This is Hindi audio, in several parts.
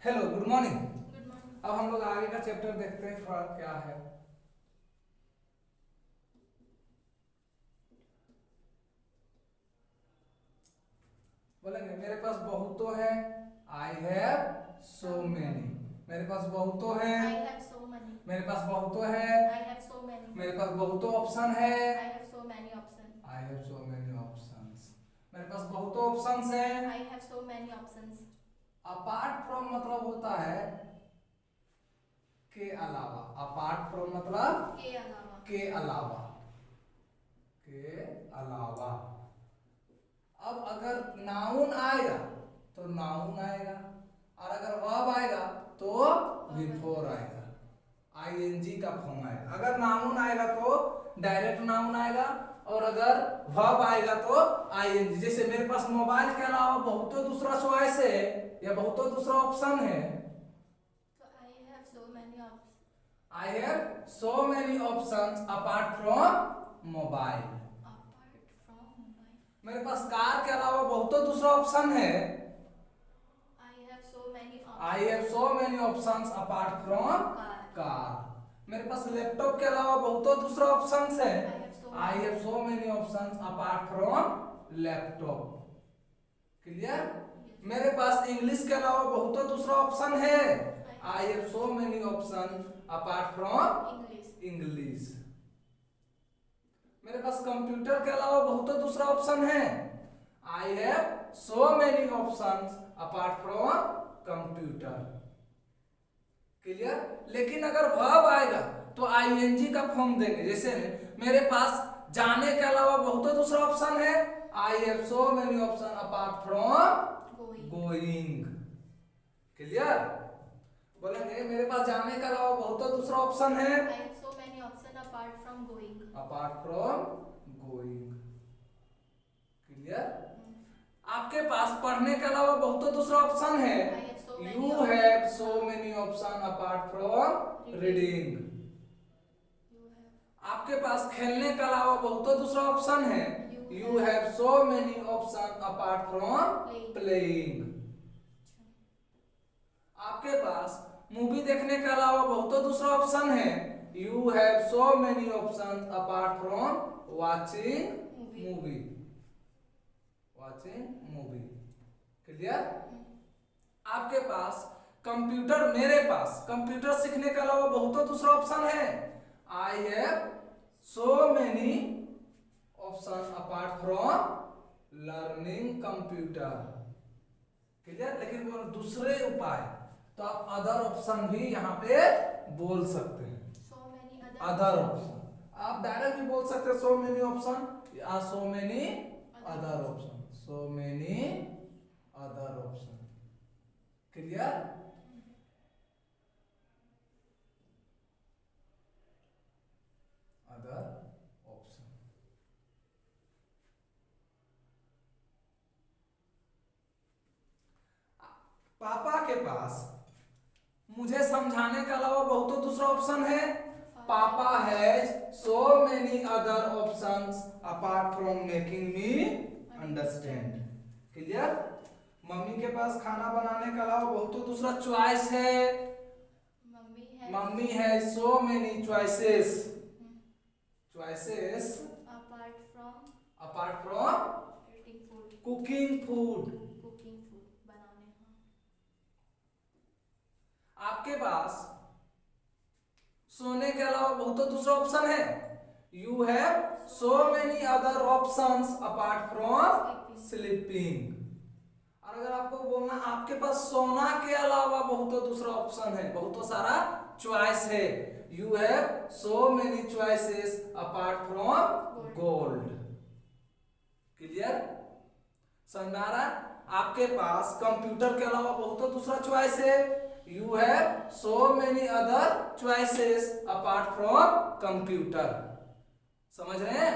Hello, good morning. Good morning. अब हम लोग आगे का चैप्टर देखते हैं, थोड़ा क्या है। बोलेंगे मेरे पास बहुतों है। I have so many. मेरे पास बहुतों है। I have so many. मेरे पास बहुतों है। I have so many. मेरे पास बहुतों ऑप्शन है। I have so many options. I have so many options. मेरे पास बहुतों ऑप्शंस है। I have so many options. Apart from मतलब होता है के अलावा। अपार्ट फ्रॉम मतलब के अलावा. के अलावा। के अलावा। अब अगर नाउन आएगा तो नाउन आएगा, और अगर वर्ब आएगा तो बिफोर आएगा। आईएनजी का फॉर्म आएगा। अगर नाउन आएगा तो डायरेक्ट नाउन आएगा, और अगर वर्ब आएगा तो आईएनजी। जैसे मेरे पास मोबाइल के अलावा बहुतों दूसरा चॉइस है या बहुतों दूसरा ऑप्शन है। So I have so many options. I have so many options apart from mobile. Apart from mobile. मेरे पास कार के अलावा बहुतों दूसरा ऑप्शन है। I have so many options. I have so many options apart from Car. Car. मेरे पास लैपटॉप के अलावा बहुतों दूसरा ऑप्शंस है। I have so many options apart from laptop. Clear? मेरे पास इंग्लिश के अलावा बहुतों दूसरा ऑप्शन है। I have so many option apart from English. English. मेरे पास कंप्यूटर के अलावा बहुतों दूसरा ऑप्शन है। I have so many options apart from computer. Clear? लेकिन अगर वर्ब आएगा तो आईएनजी का फॉर्म देंगे। जैसे मेरे पास जाने के अलावा बहुतों दूसरा ऑप्शन है। I have so many option apart from Going. Going. Clear? बोलेंगे मेरे पास जाने के अलावा बहुतों दूसरा ऑप्शन है। I have so many options apart from going. Apart from going. Clear? आपके पास पढ़ने के अलावा बहुतों दूसरा ऑप्शन है। I have so many you options. Have so many option apart from reading. You have. आपके पास खेलने के अलावा बहुतों दूसरा ऑप्शन है। You have so many option apart from playing. आपके पास मूवी देखने के अलावा बहुतों दूसरा ऑप्शन है। You have so many option apart from watching movie. Watching movie. Clear? आपके पास कंप्यूटर, मेरे पास कंप्यूटर सीखने के अलावा बहुतों दूसरा ऑप्शन है। I have so many option apart from learning computer. Clear? लेकिन वो दूसरे उपाय, तो आप अदर ऑप्शन भी यहाँ पे बोल सकते हैं। So many अदर ऑप्शन आप डायरेक्ट भी बोल सकते हैं। सो मेनी ऑप्शन या so many other option. So many other option. Clear? Other option. पापा के पास मुझे समझाने के अलावा बहुतों दूसरा ऑप्शन है। पापा has so many other options apart from making me understand. Clear? Mummy के पास खाना बनाने के अलावा बहुतों दूसरा चॉइस है। Mummy has. Mummy has so many choices. Choices Apart from apart from eating food. Cooking food. Cooking food. बनाने. आपके पास सोने के अलावा बहुतों दूसरा ऑप्शन है। You have so many other options apart from sleeping. और अगर आपको बोलना आपके पास सोना के अलावा बहुतों दूसरा ऑप्शन है, बहुतों सारा चॉइस है। You have so many choices apart from gold. Clear? समझ आ रहा? आपके पास कंप्यूटर के अलावा बहुतों दूसरा चॉइस है। You have so many other choices apart from computer. समझ रहे हैं?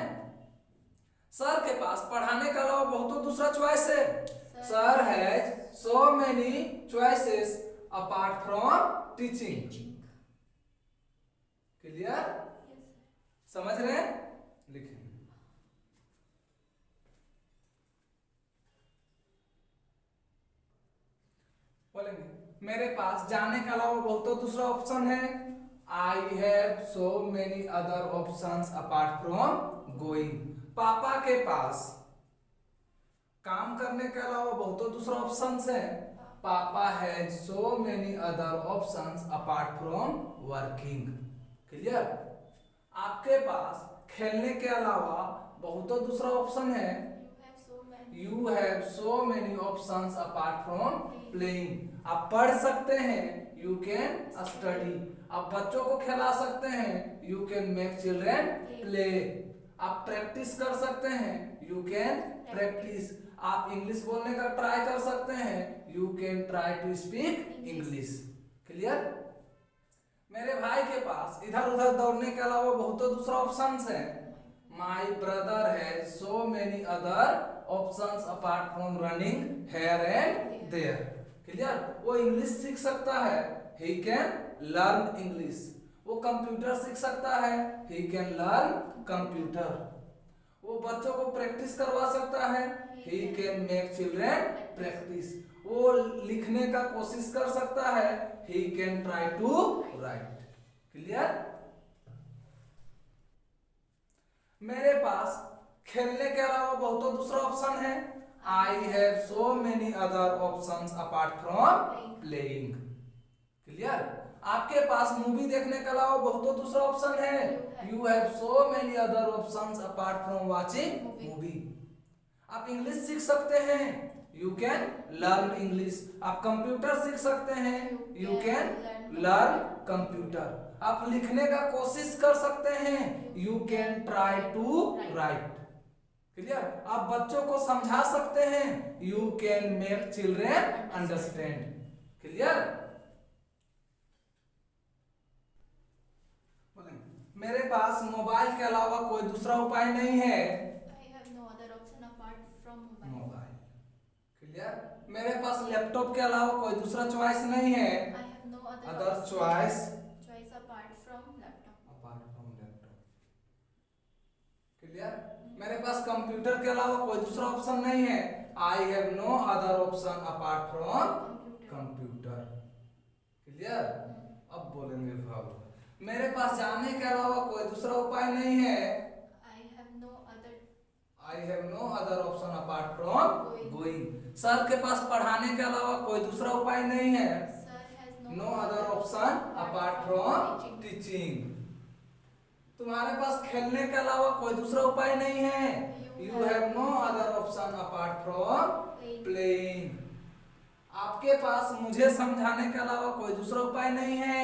सर के पास पढ़ाने के अलावा बहुतों दूसरा चॉइस है। Sir has so many choices apart from teaching. Clear? Yes. समझ रहे हैं? लिखें। बोलेंगे मेरे पास जाने के अलावा बहुत दूसरा ऑप्शन है। I have so many other options apart from going. पापा के पास काम करने के अलावा बहुत दूसरा ऑप्शन है। पापा has so many other options apart from working. Clear? आपके पास खेलने के अलावा बहुत दूसरा ऑप्शन है। You have so many options apart from playing। आप पढ़ सकते हैं, you can study। आप बच्चों को खिला सकते हैं, you can make children play। आप प्रैक्टिस कर सकते हैं, you can practice। आप इंग्लिश बोलने का ट्राई कर सकते हैं, you can try to speak English। Clear? मेरे भाई के पास इधर उधर दौड़ने के अलावा बहुत दूसरा ऑप्शन है। My brother has so many other options apart from running here and there। Clear? वो इंग्लिश सीख सकता है, he can learn English। वो कंप्यूटर सीख सकता है, he can learn computer। वो बच्चों को प्रैक्टिस करवा सकता है, he can make children practice। वो लिखने का कोशिश कर सकता है, he can try to write। Clear? मेरे पास खेलने के अलावा बहुत दूसरा ऑप्शन है। I have so many other options apart from playing. Clear? आपके पास मूवी देखने के अलावा बहुत दूसरा ऑप्शन है। You have so many other options apart from watching movie. आप इंग्लिश सीख सकते हैं, यू कैन लर्न इंग्लिश। आप कंप्यूटर सीख सकते हैं, यू कैन लर्न कंप्यूटर। आप लिखने का कोशिश कर सकते हैं, you can try to write. Clear? आप बच्चों को समझा सकते हैं, you can make children understand. Clear? मेरे पास मोबाइल के अलावा कोई दूसरा उपाय नहीं है। I have no other option apart from mobile. Clear? मेरे पास लैपटॉप के अलावा कोई दूसरा चॉइस नहीं है। I have no other choice apart from laptop। Apart from laptop. Clear? मेरे पास कंप्यूटर के अलावा कोई दूसरा ऑप्शन नहीं है। I have no other option apart from computer. Clear? अब बोलेंगे भाव। मेरे पास जाने के अलावा कोई दूसरा उपाय नहीं है। I have no other option apart from going. Sir के पास पढ़ाने के अलावा कोई दूसरा उपाय नहीं है। No other option apart from teaching. तुम्हारे पास खेलने के अलावा कोई दूसरा उपाय नहीं है। You have no other option apart from playing. आपके पास मुझे समझाने के अलावा कोई दूसरा उपाय नहीं है।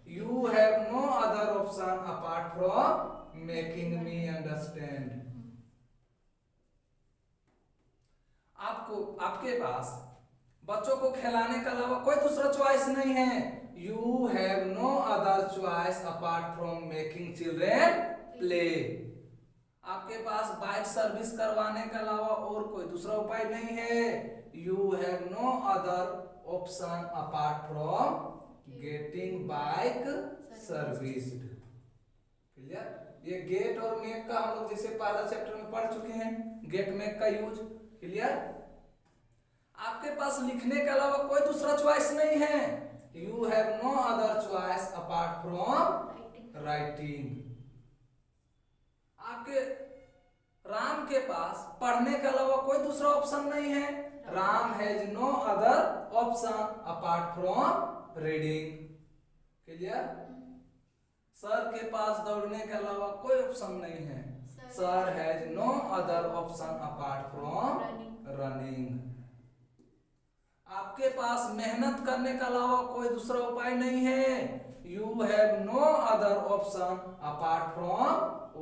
You have no other option apart from making me understand. आपके पास बच्चों को खिलाने के अलावा कोई दूसरा चॉइस नहीं है। You have no other choice apart from making children play. आपके पास बाइक सर्विस करवाने के अलावा और कोई दूसरा उपाय नहीं है। You have no other option apart from getting bike serviced. Clear? ये गेट और मेक का हम लोग जैसे पहला चैप्टर में पढ़ चुके हैं, गेट मेक का यूज। क्लियर? आपके पास लिखने के अलावा कोई दूसरा चॉइस नहीं है। You have no other choice apart from writing. आपके राम के पास पढ़ने के अलावा कोई दूसरा ऑप्शन नहीं है। Ram has no other option apart from reading. Clear? Sir के पास दौड़ने के अलावा कोई ऑप्शन नहीं है। Sir has no other option apart from running. आपके पास मेहनत करने के अलावा कोई दूसरा उपाय नहीं है। You have no other option apart from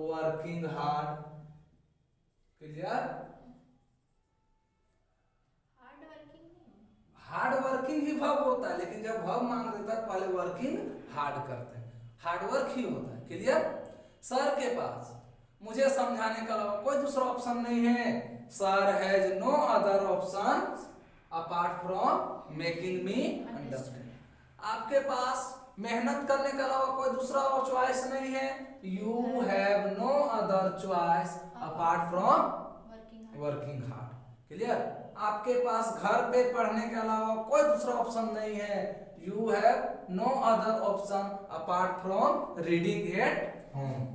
working hard. Clear? Hard working ही वर्ब होता है, लेकिन जब वर्ब मांग देता है पहले वर्किंग हार्ड करते हैं, हार्ड वर्क ही होता है। क्लियर? सर के पास मुझे समझाने के अलावा कोई दूसरा ऑप्शन नहीं है। Sir has no other option apart from making me understand. आपके पास मेहनत करने के अलावा कोई दूसरा चॉइस नहीं है। You have no other choice apart from working hard. Clear? आपके पास घर पे पढ़ने के अलावा कोई दूसरा ऑप्शन नहीं है। You have no other option apart from reading at home.